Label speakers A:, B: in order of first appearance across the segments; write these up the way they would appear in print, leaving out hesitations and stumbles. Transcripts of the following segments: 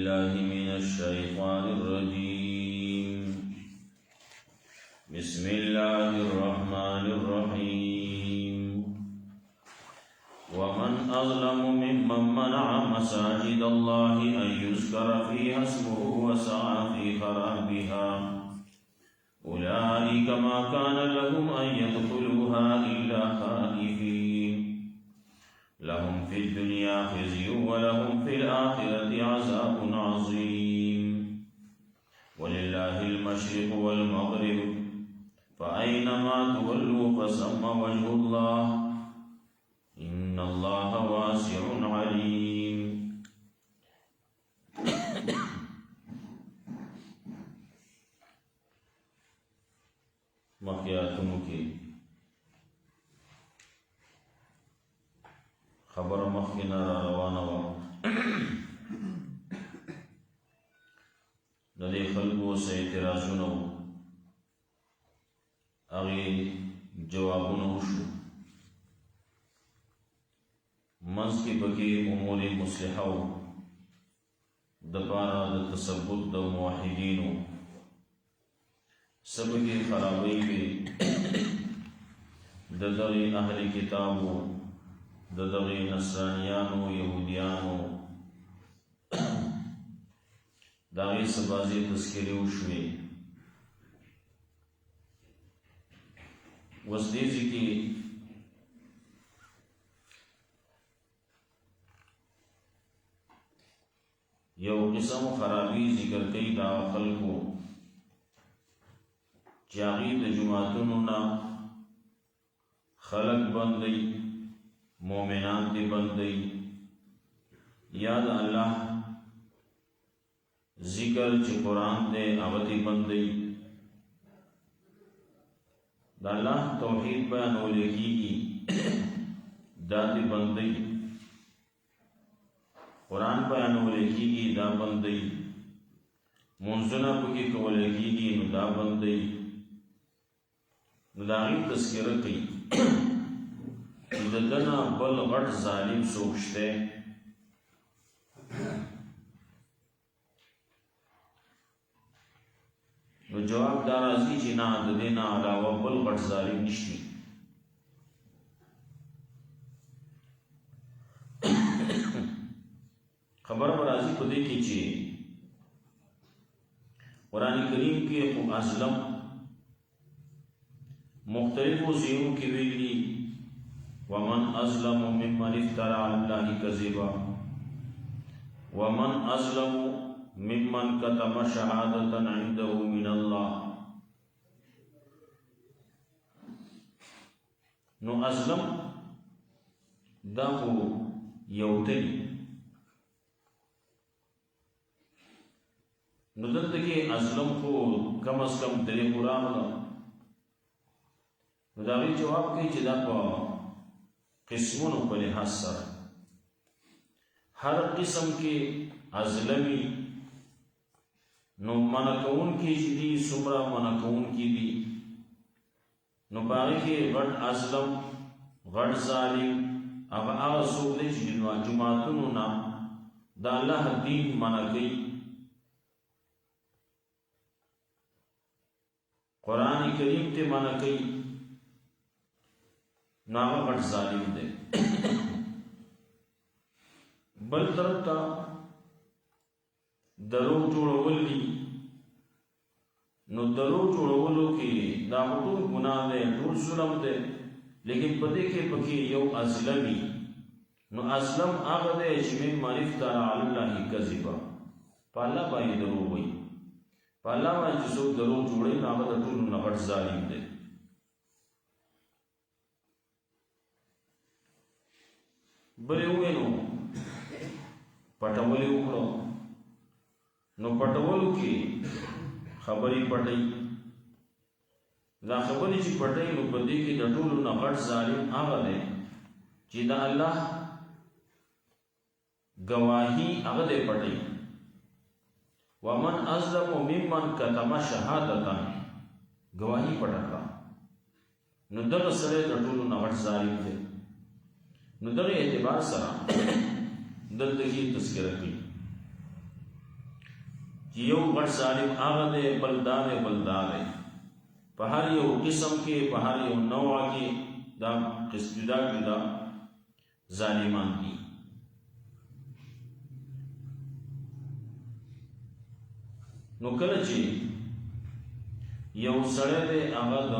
A: بالله من الشيطان الرجيم. بسم الله الرحمن الرحيم. ومن أظلم ممن منع مساجد الله أن يذكر فيها اسمه وسعى في خرابها أولئك ما كان لهم أن يدخلوها إلا خائفين لهم في الدنيا خزي ولهم في الآخرة عذاب عظيم ولله المشرق والمغرب فأينما تولوا فثم وجه الله إن الله واسع عليم. مخیاتونو کی خبر مخینا را روانه و د دې خلکو څه اعتراضونه وو، هغې جوابونه وشو. منځ کې پکې امور مصلحه وو دپاره د تثبت د موحدینو، څه پکې خرابۍ وې د دغې اهل کتابو، د دغې نصرانیانو، یهودیانو، د هغې څه بعضې تذکرې وشوې. اوس دې ځای کې یو قسم خرابي ذکر کوي دا خلکو چې هغې د جوماتونو نه خلک بندوي، مومنان دې بندوي، یا د الله ذکر چې قرآن دې هغه دې بندوي، د الله توحید بیانولی کېږي دا دې بندوي، قرآن بیانولی کېږي دا بندوي، منځونه پکې کولی کېږي نو دا بندوي. نو د هغې تذکره کوي چې د ده نه بل غټ ظالم څوک شته؟ نو جواب دا راځي چې نه، د دې نه علاوه بل غټ ظالم نشته. خبر به راځي په دې کې چې قرآن کریم کې خو ازلم مختلفو ځایونو کې ویلي ومن ازلم ممن افترى على الله كذبا ومن ازلم ممن كتم شهادة عنده من الله. نو ازلم دا خو یو تلی، نو دلته کې ازلم خو کم از کم درې خو راغله. نو د هغې جواب کوي چې دا په قسمونو په لحاظ سره هر قسم کې ازلمي، نو منع کوونکي چې دي څومره منع کوونکي دي، نو په هغې کې غټ ازلم، غټ ظالم هغه څوک دی چې جوماتونو نه د الله دین منع کوي، قرآن کریم ته منع کوي، نو هغه غټ ظالم دی. بل طرف ته دروغ جوړول دي، نو دروغ جوړولو کې دا ټول ګناه دی، ټول ظلم دی، لیکن په دې کې پکې یو ازلمي. نو ازلم هغه دی چې ممن افترى على الله کذبا، په الله باندې دروغ وایي، په الله باندې چې څوک دروغ جوړوي نو هغه د ټولو نه غټ ظالم دی. بلې ووایي نو پټول یې وکړو، نو پټولو کې خبرې پټوي، دا خبرې چې پټوي نو په دې کې د ټولو نه غټ ظالم هغه دی چې د الله ګواهي هغه دی پټوي. ومن ازلم ممن کتم شهادة، گواهی پټه کړه، نو دغه سره د ټولو نه غټ ظالم دی. نو دغه اعتبار سره دلته کې تذکره کوي چې یو غټ ظالم هغه دی، بل دا دی، بل دا دی. په هر یو قسم کې، په هر یو نوع کې دا جدا جدا ظالمان دي. نو کله چې یو سړی دی هغه د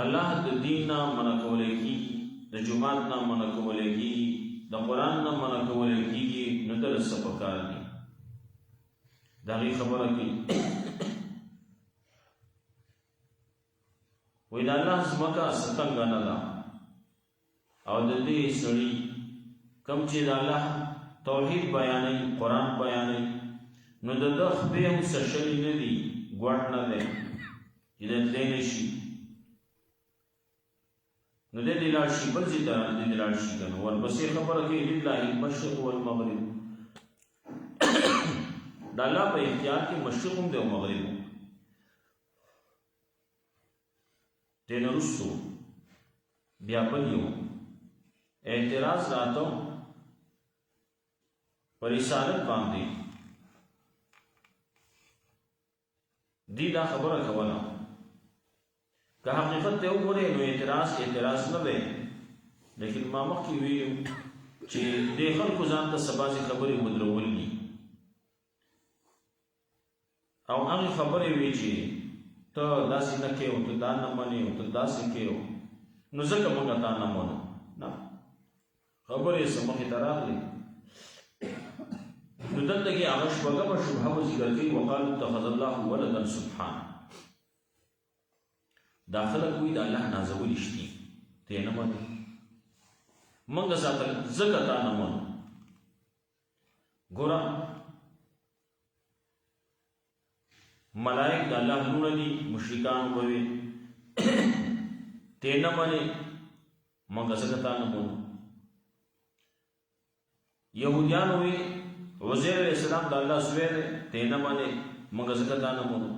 A: الله د دین نه منع کولی کېږي، د جومات نه منع کولی کېږي، د قرآن نه منع کولی کېږي، نو دله څه پکار دي؟ د هغې خبره کوي وایي د الله ځمکه څه تنګه نه ده، او د دې سړي کوم چې د الله توحید بیانوي، قرآن بیانوي، نو د ده خپې هم څه شلي نه دي، ګوټ نه دی چې د تللی نه شي. نو دی دې لاړ شي، بل ځای ته دی دې لاړ شي که نه. ورپسې خبره کوي لله المشرق والمغرب، د الله په اختیار کې مشرق هم دی او مغرب هم. دې نه وروستو بیا بل یو اعتراض راته په رسالت باندې دی دا خبره کوله. که حقیقت ته وګورئ نو اعتراض نه دی، لیکن ما مخکې ویلو چې دې خلکو ځان ته څه بعضې خبرې ودرول دي، او هغې خبرې وي چې ته داسې نه کوې او ته دا نه منې او ته داسې کوې، نو ځکه موږ تا نه منو. نه، خبرې یې څه مخې ته راغلې. نو دلته کې هغه شپږمه شبهه به ذکر کوي، وقالو اتخذ الله ولدا سبحانه. دا خلک وایي د الله نازولي شتي، ته یې نه منې، موږ ساتل ځکه تا نه منو. ګوره ملائک د الله لوڼه دي، مشرکان به وي ته یې نه منې، موږ ځکه تا نه منو. یهودیانو وي عزیر علیہ السلام د الله زوی دی، ته یې نه منې، موږ ځکه تا نه منو.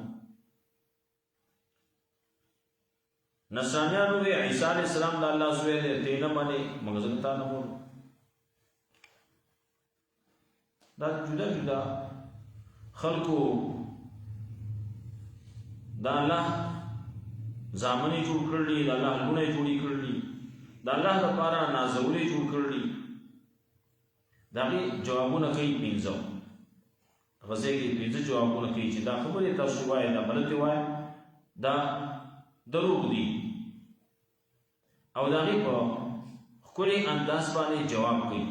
A: نصرانیانو وی عیسی علیہ السلام د الله زوی دی، ته یې نه منې، موږ ځکه تا نه منو. دا جدا جدا خلکو د الله زامنې جوړ کړلي، د الله لوڼې جوړې کړلي، د الله لپاره نازولې جوړ کړلي. د هغې جوابونه کوي پنځه، غزې کې پنځه جوابونه کوي چې دا خبرې تاسو وایئ دا غلطې وایئ، دا دروغ دي، او د هغې په ښکلي انداز باندې جواب کوي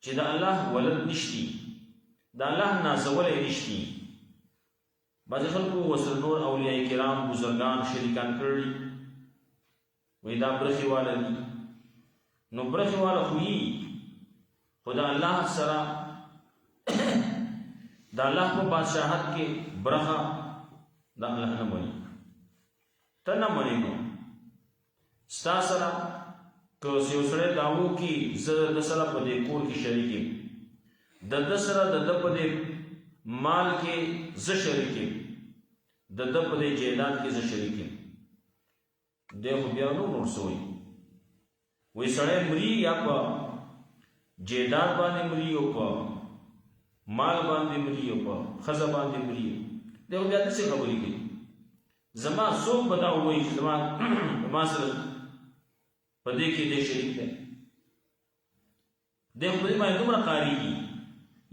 A: چې د الله ولد نشتی، د الله نازولی نشتی. بعضې خلکو ورسره نور اولیاء کرام بزرګان شریکان کړي، وایي دا برخې واله دي. نو برخې واله خو یي، خو د الله سره د الله په بادشاهت کې برخه د الله نه مني، ته نه منې. نو ستا سره که یو سړی دا وکړي زه د ده سره په دې کور کې شریک یم، د ده سره د ده په دې مال کې زه شریک یم، د ده په دې جایداد کې زه شریک یم، دی خو بیا نور څه وایي. وایي سړی مري یا په جیداد باندې مري او په مال باندې مري او په ښځه باندې مري، دی خو بیا داسې خبرې کوي. زما څوک به دا ووایي چې زما سره په دې کې دی شریک دی، دی خو په دې باندې دومره قارېږي.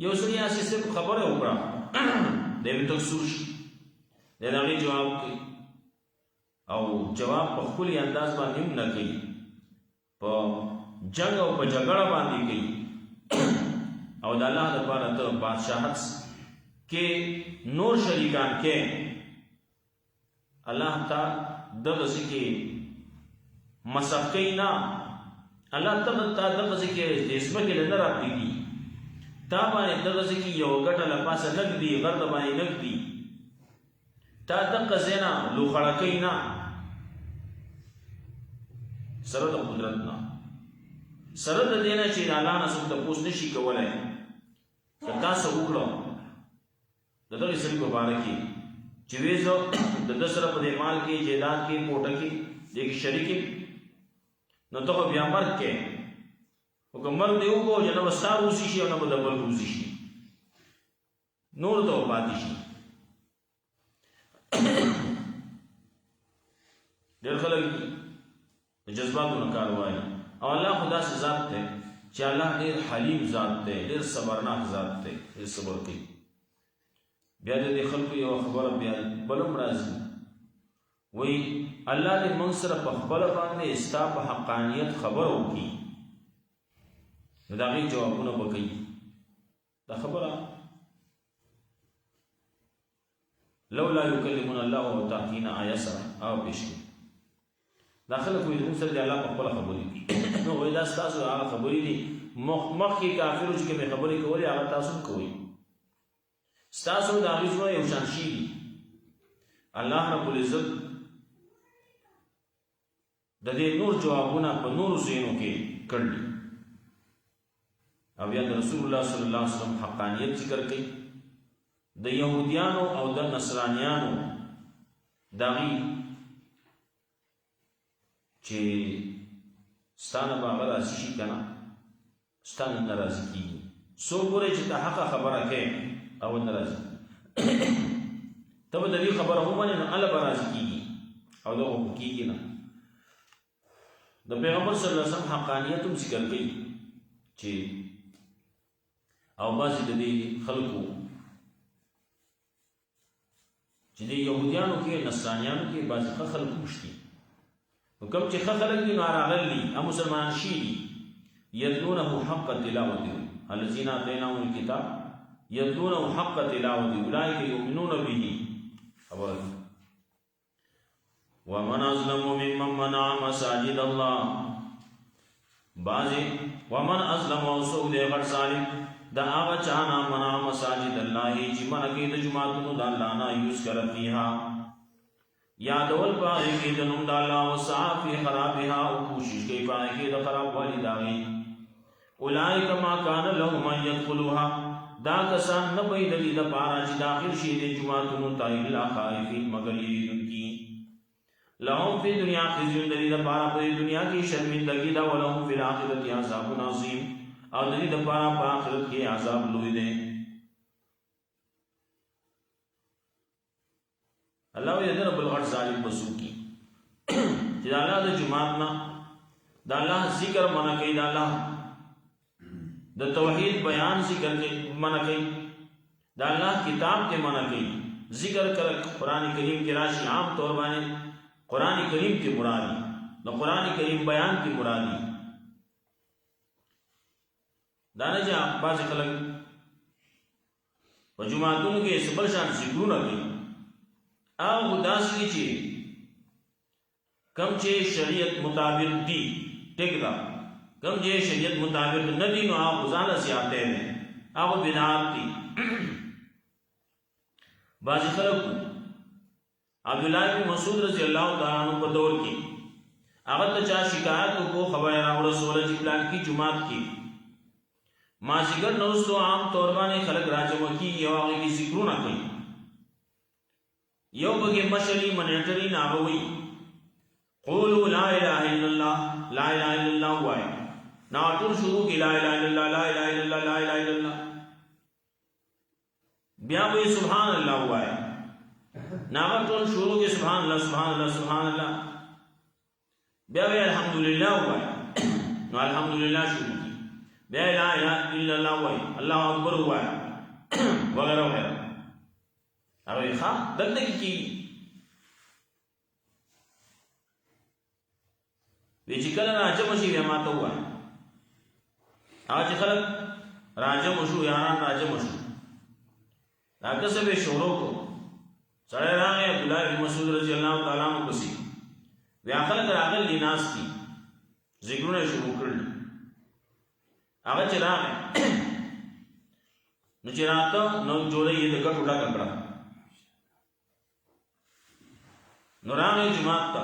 A: یو سړي هسې صرف خبره وکړه دی به تک سور شي، دی د هغې جواب کوي، او جواب په ښکلي انداز باندې هم نه کوي، په جنگ او په جګړه باندې کوي. او د الله لپاره ته بادشاهت کې نور شریکان کې الله ته دغسې کې مصرف کوي نه، الله ته دغسې کې د ځمکې له نه راپرېږدي، تا باندې دغسې کې یو ګټه له پاسه نږدي، غر د باندې نږدي، تا دغه ځای نه لوخړه کوي نه، سره د قدرت نه، سره د دې نه چې د الله نه څوک تپوس نشي کولی که تا څه وکړه د دغې سړي په باره کې چې وې زه د ده سره په دې مال کې، جایداد کې، کوټه کې دې کې شریک یم، نو ته خو بیا مرګ کې، خو که مرګ دې وکړو چې نه به ستا روزي شي او نه به د بل روزي شي، نور ته پاتې شي. ډېر خلک د جذباتو نه کار وایي او الله خدا سي ذات دی چې الله ډېر حلیم ذات دی، ډېر صبرناک ذات دی، ډېر صبر کوي. بیا د خلکو یو خبره بیا بلم راځي، وایي الله دې موږ سره په خپله باندې ستا په حقانیت خبره وکړي، نو د هغې جوابونه به کوي. دا خبره لولا یکلمنا الله او تحتینا آیه سره او پیش کړي. دا خلک وایي موږ سره د الله په خپله خبرې کوي. نو وایي دا ستاسو هغه خبرې دي، مخکې کافرو چې کومې خبرې کولې هغه تاسو هم کوئ، ستاسو د هغې زړونه یو شان شي دي. الله رب العزت د دې نور جوابونه په نورو ځایونو کې کړي. او بیا د رسول الله صلی الله علیه وسلم حقانیت ذکر کوي. د یهودیانو او د نصرانیانو د هغې چې ستا نه به هغه راضي شي که نه، ستا نه نه راضي کېږي. څو پورې چې ته حقه خبره کوې او نه راضي ته به د دې خبره ومنې نو هله به راضي کېږي او دغه خو کېږي نه. د پیغمبر صلی الله علیه وسلم حقانیت هم ذکر کوي چې او بعضې د دې خلکو چې د یهودیانو کې نصرانیانو کې بعضې ښه خلک هم شته. نو کوم چې ښه خلک دي نو راغلي هم مسلمانان شي دي. یتلونه حق تلاوته الذین آتیناهم الکتاب یتلونه حق تلاوته اولئک یؤمنون به. خبره ومن اظلم ممن منع مساجد الله، بعضې ومن اظلم او څوک دی غټ ظالم د هغه چا نه منع مساجد الله چې منع کوي د جوماتونو د الله نه یذکر فیها یادول په هغې کې د نوم د الله وسعی فی خرابها او کوشش کوي په هغې کې د خرابوالي د هغې. اولئک ما کان لهم ان یدخلوها، دا کسان نه به د دې دپاره چې داخل شي د جوماتونو ته الا خائفین مګر یېرېدونکي. لهم فی دنیا خزي، د دې دپاره په دنیا کې شرمندګي ده. ولهم فی الآخرة عذاب عظیم، او د دې دپاره په آخرت کې عذاب لوی دی. الله وایي د رب الغټ ظالم به څوک وي چې د الله د جومات نه د الله ذکر منع کوي، د الله د توحید بیان ذکر منع کوي، د الله کتاب کې منع کوي. ذکر کله قرآن کریم کې راشي عام طور باندې قرآن کریم کې مرادي، د قرآن کریم بیان کې مرادي. دا نه چې بعضې خلک په جوماتونو کې څه بل شان ذکرونه کوي، هغه داسې دي چې کوم چې شریعت مطابق دي ټیک ده، کوم چې شریعت مطابق نه دي نو هغه ځانله زیاتې دي، هغه بدعات دي. بعضې خلکو عبدالله بن مسعود رضی الله تعالی عنہ په دور کې هغه ته چا شکایت وکړو، خبره راورسوله چې فلانکي جومات کې مازدیګر نه وروستو عام طور باندې خلک راجمع کېږي او هغې کې ذکرونه کوي. یو پکې مشري منیټري نه هغه وایي قولوا لا اله الا الله، لا اله الا الله وایي. نه ټول شروع کړي لا اله الا الله، لا اله الا الله، لا اله الا الله. بیا وایي سبحان الله وایي. نه هغه ټول شروع کړي سبحان الله سبحان الله سبحان الله. بیا وایي الحمدلله وایي. نو الحمدلله شروع کړي. بیا لا اله الا الله وایي، الله اکبر وایي وغیره وغیره. هغه وایي ښه دلته کې کېږي. وی چې کله راجمع شي بیا ما ته ووایه. هغه چې خلک راجمع شو، یاران راجمع شو، دا کسب یې شروع کړو. سړی راغی عبدالله بن مسعود رضی الله تعالی عنہ پسې، بیا خلک راغلي ناست دي، ذکرونه یې شروع کړل. هغه چې راغی نو چې راته نو جوړه یې د ګټو ډکه کړه. نو راغی جومات ته،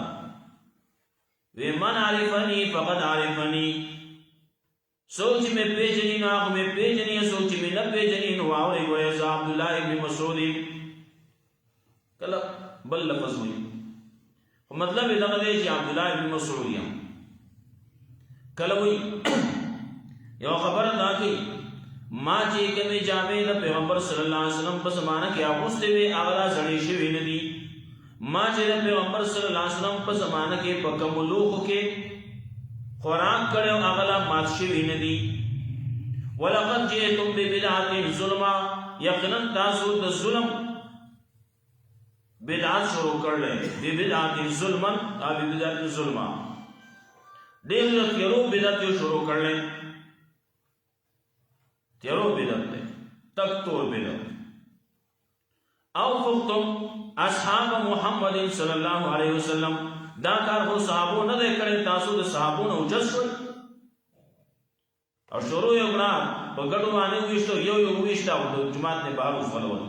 A: وی من عرفنی فقد عرفنی، څوک چې مې پېژني نو هغه مې پېژني، څوک چې مې نه پېژني نو واورئ وایي زه عبدالله ابن مسعود یم. کله بل لفظ وایي خو مطلب یې دغه دی چې عبدالله ابن مسعود یم. کله وایي یو خبره دا کوي ما چې کومې جامې د پیغمبر صلی الله علیه وسلم په زمانه کې اغوستې وې هغه لا زړې شوې نه دي. ما چې د پیغمبر صلی الله علیه وسلم په زمانه کې په کومو لوښو کې خوراک کړی هغه لا مات شوي نه دي. ولقد جئتم ببدعة ظلما، یقینا تاسو د ظلم بدعت شروع کړل. ببدعة ظلما او ببدعة ظلما، ډېر تیرو بدعت شروع کړل. تیرو بدعت ده، تک تور بدعت. او فقتم اصحاب محمد صلی الله علیه وسلم، دا کار خو صحابو نه دی کړی، تاسو د صحابو نه اوچت شول او شروع یې وکړه په ګډو باندې وویشتو، یو وویشته او د جومات نه بهر وځغلول.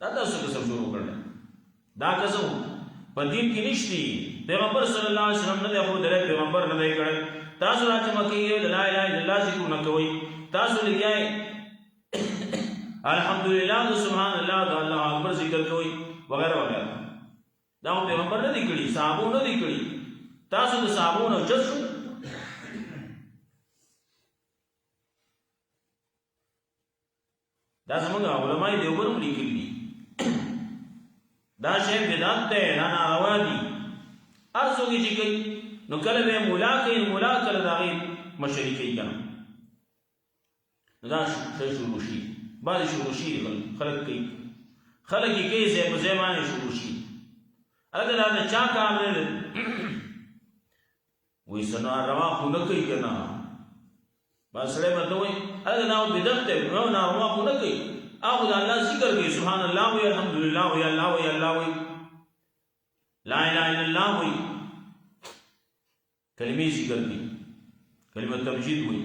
A: دا تاسو قسم شروع کړل. دا قسم په دین کې نشتی. پیغمبر صلی الله علیه وسلم نه دی خو درې پیغمبر نه دی کړی. تاسو راځي مکه یې د لا اله الا الله ذکر نه کوي، تاسو لګیای الحمدلله سبحان الله د الله اکبر ذکر کوي وغیرہ وغیرہ. دا پیغمبر نه دی کړی، صحابو نه دی کړی، تاسو د صحابو نه اوچت شو. دا زمونږ علماء دیوبند هم لیکلي دي. دا شی بدعت دی، دا ناروا دي. هر څوک چې کوي نو کله به مولا کوي، مولا کله د هغې مشري کوي که نه. نو دا شی شروع شي، بعضې شروع شي خلک کوي، خلک یې کوي ځای په ځای باندې شروع شي. هلکه دا د چا کار دی؟ وایي څه ناروا خو نه کوي که نه. بعض سړی به ته وایي هلکه دا بدعت دی، ناروا خو نه کوي، هغه د الله ذکر کوي، سبحان الله وایي، الحمدلله وایي، الله وایي، الله وایي، لا اله الا الله وایي، کلمې ذکر کوي، کلمه تمجید وایي،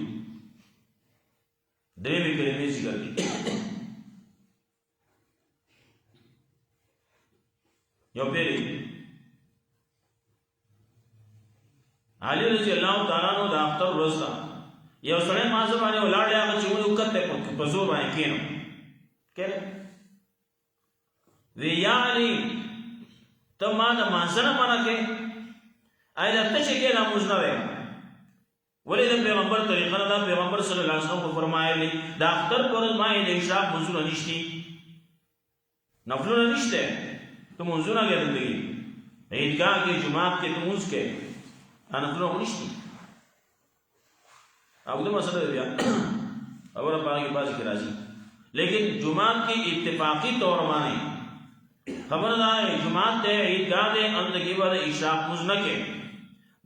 A: درېمې کلمې ذکر کوي. یو پیری علي رضی الله تعالی عنہ د اختر ورځ ده، یو سړی مازه باندې ولاړ دی، هغه چې ونې وکته په زور باندې کېنو وی یا علي ته ما د مازه نه منع کې آیا ته چې کې لمونځ نه وی ولې د پیغمبر طریقه نه ده. پیغمبر صلی الله علیه وسلم فرمایلی د اختر پر ورځ ما د اشراق منځونه نشتی، نفلونه نشته، تو منځونه لري دی عیدګاه کې جمعات کې تو منځ کې نفلونه نشتی. او د مسله بیا اوره پاره کې بازی کې راځي، لیکن جمعات کې اتفاقی طور باندې خبردار جمعات ته عیدګاه دې اندګي باندې اشراق منځ نه کې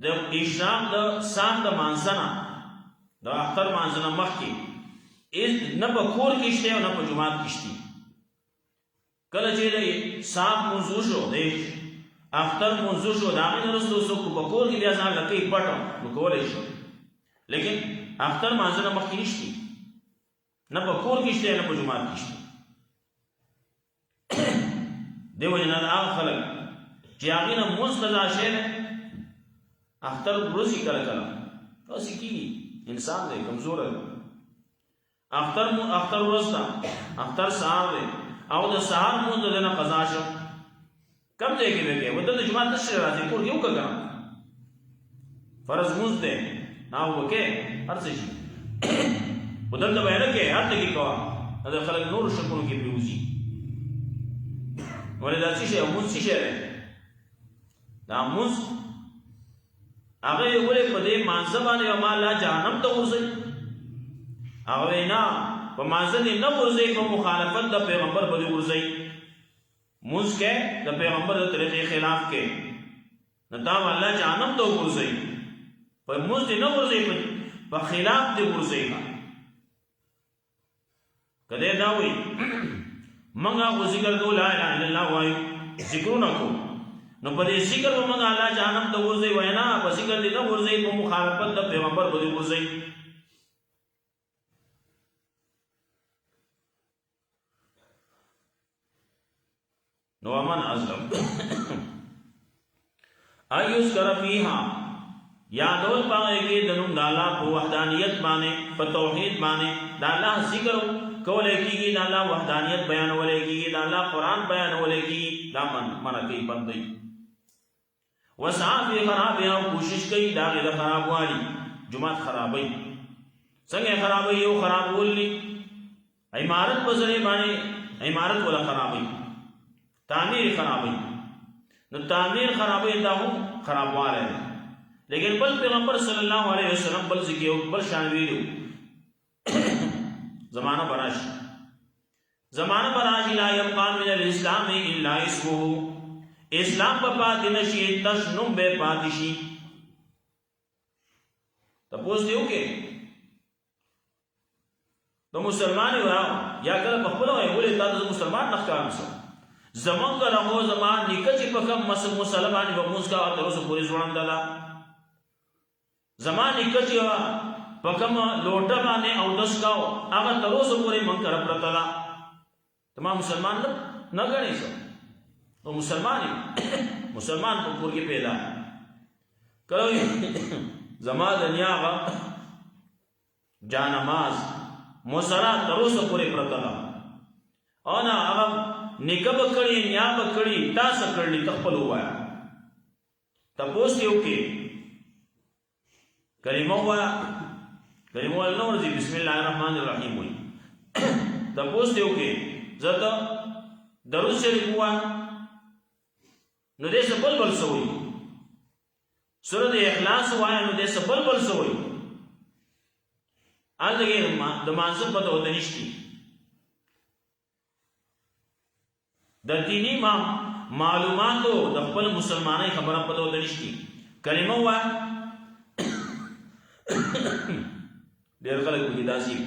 A: د اشراق د سام د مانځنه د اختر مانځنه مخ کې نه په کور کې شته او نه په جمعات کې شته. کله چې د سام موضوع شو د اختر موضوع شو دا غي نرسته سو په کور کې بیا ځان لکه پټو نو کولای شي، لیکن اختر مانځنه مخ کې نشته، نه په کور کې شته نه په جمعات کې شته. دیو جنا هغه خلک چې هغه نه موږ قضا شي اختر روزي کله کله اوسې کیږي، انسان دی کمزور دی. اختر ورځ ده، اختر سهار دی او د سهار مونږ دنه قضا شو کم ځای کې وکړي ودل د جمعه تشریح راځي کور یو کړه فرض مونږ دی نو وکړي هر څه شي ودل د بیان کې هر څه کې کوه دا خلک نور شکونو کې پیوزي ولې دا چې مونږ شي دا مونږ هغه ولې په دې مانځه باندې ما الله جهنم ته ورځي، هغه نه په مانځه دې نه ورځي، په مخالفت د پیغمبر باندې ورځي، موږ کې د پیغمبر د طریقې خلاف کې نه دا الله جهنم ته ورځي، په موږ دې نه ورځي، په خلاف دې ورځي. کله دا وي منګه ذکر کو لا اله الا الله وای ذکرونه کو نو په دې ذکر و موږ الله جهنم ته ورځي وینا په ذکر دې نه ورځي، په مخالفت د پیغمبر باندې ورځي. نو امن ازلم ایوس کرفیها یادول پاگئے کہ دنم دالا په وحدانیت بانے په توحید بانے دالا ذکر کولے کی گی، دالا وحدانیت بیان ولے کی گی، دالا قرآن بیان ولے کی دا منع کی بندی وسعا فی خرابی او کوشش کی داغی دا خراب والی جماعت خرابی څنګه خرابوي یو خرابول دي عمارت په ځای باندې عمارت ولا خرابوي تعمیر خرابوي نو تعمیر خرابوي دا هم خرابواله ده لیکن بل پیغمبر صلی الله علیه وسلم بل ذکر بل شان ویلو زمانہ براش لا يبقى من الاسلام الا اسمه اسلام په پاتې نشي تشنم به پاتې شي تاسو دیو کې د مسلمان ورا یا کله په خپل وای ولې تاسو مسلمان نه ښکارم سو زمونږ راغو زمان نکچ په کوم مسلمان به موږ کا تر اوسه پوری ځوان دلا زمان نکچ په کوم لوټه باندې او دس کاو هغه تر اوسه پوری مونږ کړه پرتا دا تمام مسلمان نه غني سو او مسلمان په کور کې پیدا کړو زما دنیا غ جانماز مسرا تر اوسه پوری پرتا دا او نه هغه نکب کړي نیا بکړي تاسو کړلی تخپل وایا تاسو یو کې کلمه وایا کلمه نور دي بسم الله الرحمن الرحیم وي تاسو یو کې زته درود شریف وایا نو دې سبل بل سوې سورۃ اخلاص وایا نو دې سبل بل سوې اګه د مانځ په توګه نشتی د دینی معلوماتو د خپل مسلمانای خبره پدو دنيشتي کلمه وا ډېر خلک په داسي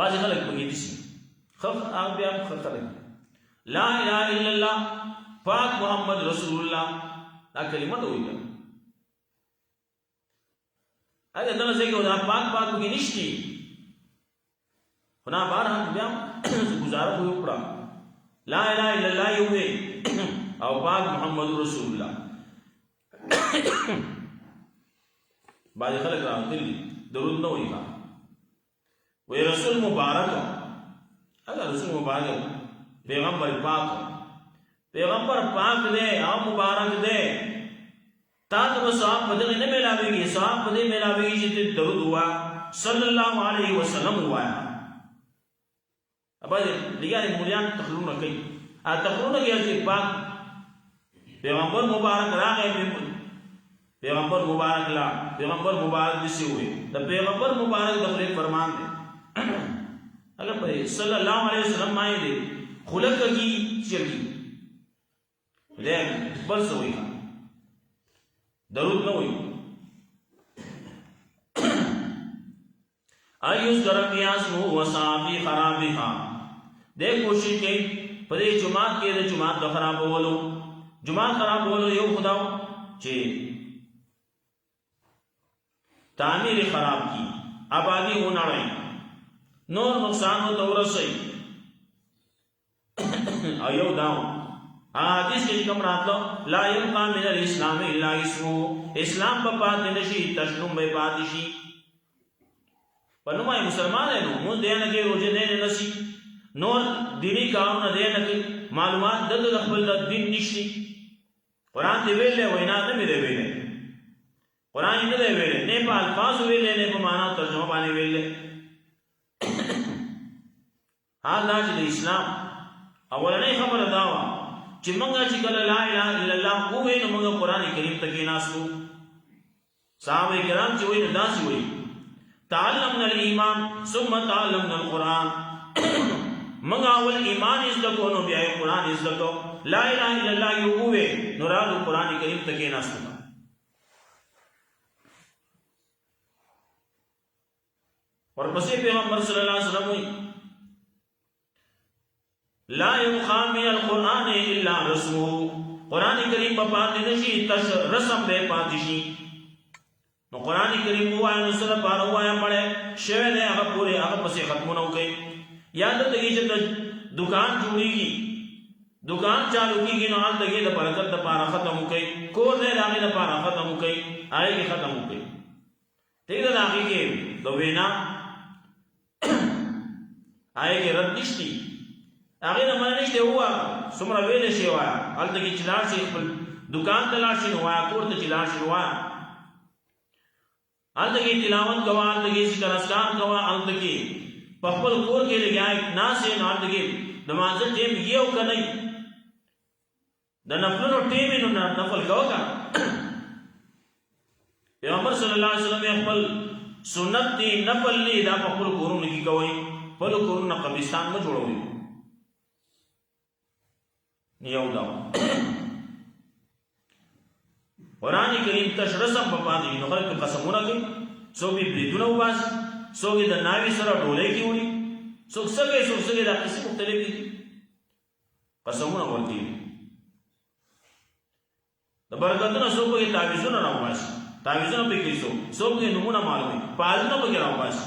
A: بعض خلک په دې شي خف هغه بیا خلک لا اله الا الله پاک محمد رسول الله دا کلمه دوی ده اګه دغه ځای کې دا پاک کې نشتی خنا بار هم بیا گزاره کوي پړه لا اله الا الله یوه او پاک محمد رسول الله بعد خلق راغلي درود نو ویلا وی رسول مبارک اگر رسول مبارک پیغمبر پاک دے او مبارک دے تا تو ثواب بدل نه ملاويږي ثواب بدل ملاويږي چې درود ہوا صلی الله علیه وسلم ہوا ابا لګیا مولیان تخلونه کوي ا تخلونه کې چې پاک پیغمبر مبارک راغی پیغمبر مبارک لا پیغمبر مبارک دسی ہوئے د پیغمبر مبارک د خپل فرمان دی اگر په صلی الله علیه وسلم باندې دی خلق کی چری له بل سوئی درود نہ ہوئی ایوس کرمیاس نو وصافی خرابها دے کوشش کی پدې جماعت کې د جماعت د خرابولو یو خداو چې تعمیر خراب کی آبادی اونړی نور نقصان او تورسي ایو داو حدیث کې کوم راتلو لا يبقى من الاسلام الا اسمه اسلام په پاتې نشي تشنم به پاتې شي پنومای مسلمان نو مون دې نه کې روزه نه نشي نور دینی کارونه دې نه کې معلومات د خپل دین نشي قران دې ویلې وینا نه مې دې ویلې قران نه دې ویلې نه په الفاظ ویلې نه په معنا ترجمه باندې ویلې حال چې د اسلام اولنې خبره دا و چې مونږه چې کله لا اله الا الله وې نو مونږ قران کریم ته کې ناسو صحابه کرام چې وې داسې وې تعلمنا الايمان ثم تعلمنا القران مونږ اول ایمان زده کو نو بیا قران زده کو لا اله الا الله یو وې نو راځو قران کریم ته کې ناسو ورپسې پیغمبر صلی الله علیه وسلم لا يبقى من القرآن الا رسمه قرآن کریم په پاتې نشي تش رسم به پاتې شي نو قرآن کریم وایا نو سره بار وایا مړې شوه نه هغه پوره هغه پسې ختمونه وکي یاد ته چې دکان جوړیږي دکان چالو کیږي نو حال دغه د برکت د پاره ختم وکي کور نه راغی د پاره ختم وکي آی کی ختم وکي ٹھیک ده هغه کې دوینا آی کې رد نشتی هغه نه معنی نشته هوا څومره ویل شي وایا هلته کې چلار شي خپل دکان ته لاړ شي نو وایا کور ته چلار شي وایا آلته کې تلاوت کوا، آلته کې ذکر اذکار کوا، آلته کې په خپل کور کې لګیا ناس یې، آلته کې د مانځه ټیم یو کنه د نفلونو ټیم نو نفل کوا کا. پیغمبر صلی الله علیه وسلم خپل سنت دی نفل دی دا په خپل کورونو کې کوي، خپل کورونو قبرستان نه جوړوي. یو دا قرآن کریم تش رسم په پاتې نو خلک قسمونه کوي، څوک یې بریدونه وباسي، څوک یې د ناوې سره ډولۍ کې وړي، څوک څنګه دا قصې مختلفې دي، قسمونه ورکوي. د برکتونه څوک پکې تعویذونه راوباسي، تعویذونه پکې څوک یې نومونه معلوموي، پالونه پکې راوباسي.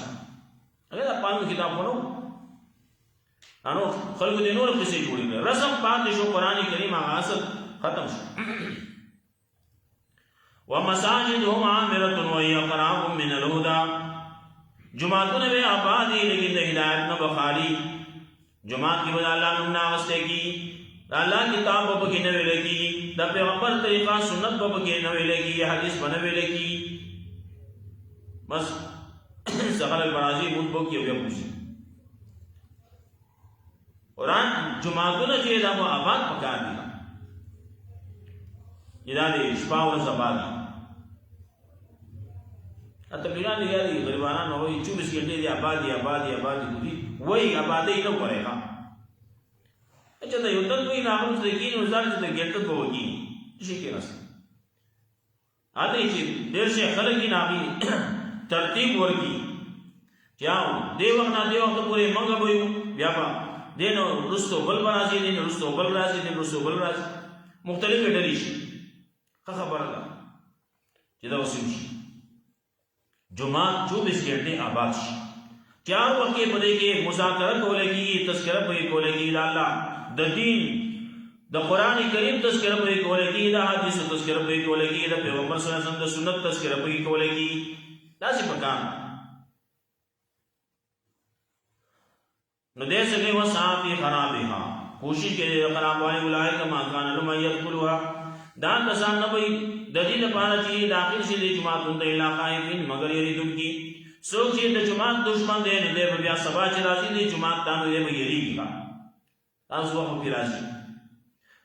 A: هغه دا پالو کتابونه انو خلکو دې نور قصې جوړې کړې، رسم پاتې شو، قرآن کریم هغه اصل ختم شو. ومساجدهم عامرة وهي قراب من الهدى، جماعتونه به آباد دي لیکن د ہدایت نه بخالي. جماعت کې به الله نوم ناغسته کی، الله کتاب په کې نه ویل کی، د پیغمبر طریقه سنت په کې نه ویل کی، حدیث په نه ویل کی. بس سغل البرازي مطبوع کې بیا پوښي قرآن جماعتونه چې دا مو آباد پکار دي، دا دې شپه ورځ آباد دي. تبلیغان لگا دی غریبانان ہوئی 24 گھنٹے دی آبادی آبادی آبادی ہوئی، وہی آبادی نہ کرے گا. اچھا تو یوتن کوئی ناغم سے یقین وزار سے گھنٹت کو وگی اسی کے رسل آتے ہی چیز دیر سے خلق کی ناغی ترتیب ورگی چاہوں دے وقت نہ دے وقت پورے منگا بوئیو بیابا دینو رستو بل برازی، دین رستو بل رازی، دین رستو بل رازی، مختلف ڈریش خبر اللہ جدا وسیم شی. جماعت 24 گھنٹے آباد شی، 4 وقت کے پدے کے مذاکرہ کولے کی، تذکرہ پہ کولے کی، دا اللہ دا دین دا قرآن کریم تذکرہ پہ کولے کی، دا حدیث تذکرہ پہ کولے کی، دا پیغمبر صلی اللہ علیہ وسلم دا سنت تذکرہ پہ کولے کی. لازم پکان نو دے سکے وصافی خرابها، کوشش کے خراب والے اولئک ما کان لهم يدخلوها، دا کسان نہ بھئی دلیل پارا چیز داخل سے دے جماعتوں دے علاقائفین مگر یریدن کی سوک چیز دے جماعت دشمن دے ندے بیا سبا چرازی دے جماعت تانو دے یری کی کا تاز وقت پی رازی.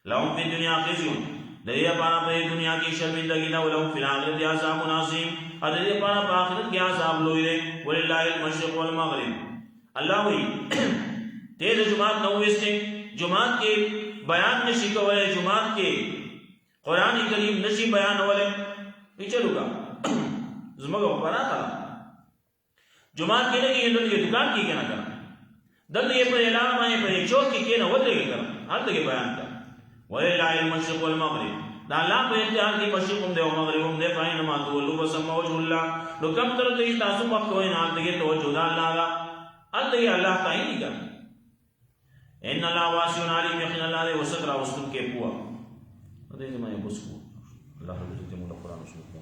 A: لهم فی دنیا خزیون دے پارا پہ دنیا کی شرمندگی نہ، ولهم فی الآخرت عذاب عظیم، اور دے پارا پہ آخرت کی عذاب لوئی دے. وللہ المشرق والمغرب، اللہ ہوئی تیز جماعت نویستے جماعت کے بیان میں شکوے، جماعت کے قرآن کریم نشی بیان والے یہ چلو گا زمگا بنا تھا جماعت کے لئے یہ دکان کی کہنا کرنا دل یہ پر اعلان آئے پر ایک چوک کی کہنا ودلے گے کرنا ہر تک بیان کرنا. وَلِلَّهِ الْمَشْرِقُ وَالْمَغْرِبُ، دا اللہ پر اختیار کی مشرق ہم دے و مغرب ہم دے فائن ما تولو بسم وجہ اللہ لو کم طرف تک تاسو وقت ہوئے نا تک توجہ دا اللہ گا ہر تک اللہ تعین نہیں کرنا. ان اللہ واسع علیم، یقین اللہ دے وسط را وسط کے پوا دے میں بس کو اللہ رب العزت مولا قرآن سنت